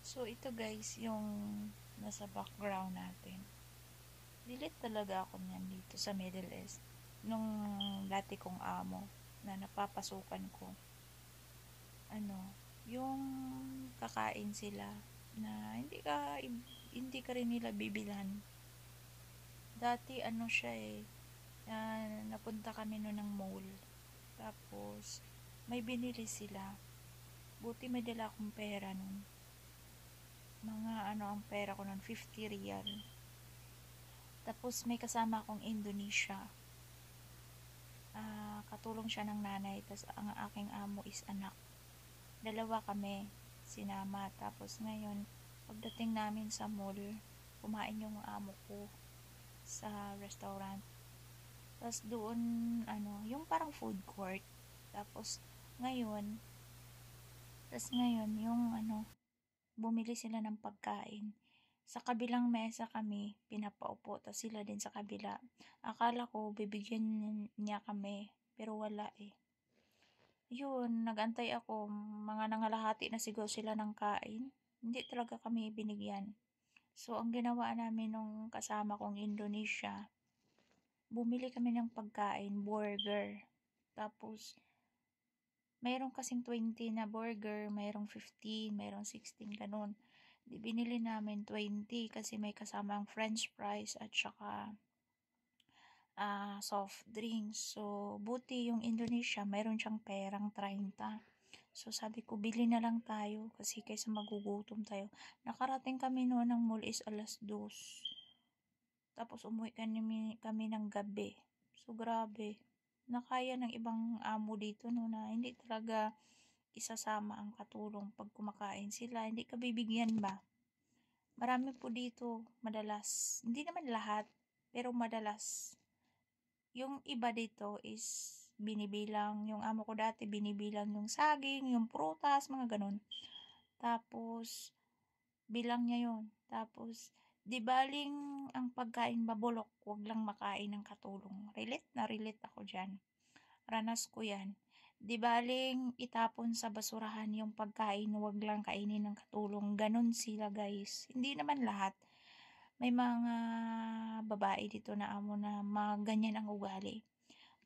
So, ito guys, yung nasa background natin. Delete talaga ako niyan dito sa Middle East. Nung dati kong amo na napapasukan ko. Yung kakain sila na hindi ka rin nila bibilhan. Dati siya napunta kami noon ng mall. Tapos, may binili sila. Buti may dala akong pera nun. Mga ang pera ko nun, 50 riyal. Tapos may kasama akong Indonesia. Katulong siya ng nanay. Tapos ang aking amo is anak. Dalawa kami sinama. Tapos ngayon, pagdating namin sa mall, kumain yung amo ko sa restaurant. Tapos doon, yung parang food court. Tapos ngayon, yung bumili sila ng pagkain. Sa kabilang mesa kami, pinapaupo, tapos sila din sa kabila. Akala ko, bibigyan niya kami, pero wala eh. Yun, nagantay ako, mga nangalahati na siguro sila ng kain. Hindi talaga kami binigyan. So, ang ginawa namin nung kasama kong Indonesia, bumili kami ng pagkain, burger. Tapos, mayroong kasing 20 na burger, mayroong 15, mayroong 16, ganun. Di binili namin 20 kasi may kasamang french fries at saka soft drinks. So, buti yung Indonesia, mayroon siyang perang 30. So, sabi ko, bili na lang tayo kasi kaysa magugutom tayo. Nakarating kami noon ng mall is 2:00. Tapos, umuwi kami ng gabi. So, grabe. Nakaya ng ibang amo dito no na hindi talaga isasama ang katulong pag kumakain sila. Hindi ka bibigyan ba? Marami po dito, madalas. Hindi naman lahat, pero madalas. Yung iba dito is binibilang, yung amo ko dati binibilang yung saging, yung prutas, mga ganun. Tapos, bilang niya yun. Tapos, di baling ang pagkain babulok, wag lang makain ng katulong. Relate na relate ako dyan. Ranas ko yan. Di baling itapon sa basurahan yung pagkain, wag lang kainin ng katulong. Ganon sila guys. Hindi naman lahat. May mga babae dito na amo na ganyan ang ugali.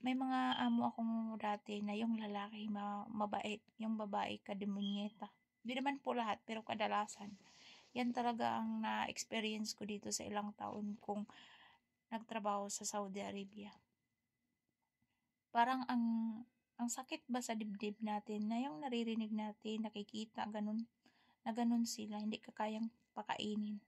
May mga amo akong dati na yung lalaki mabait, yung babae kademonyeta. Di naman po lahat, pero kadalasan. Yan talaga ang na-experience ko dito sa ilang taon kong nagtrabaho sa Saudi Arabia. Parang ang sakit ba sa dibdib natin na yung naririnig natin, nakikita, ganun, na ganun sila, hindi ka kayang pakainin.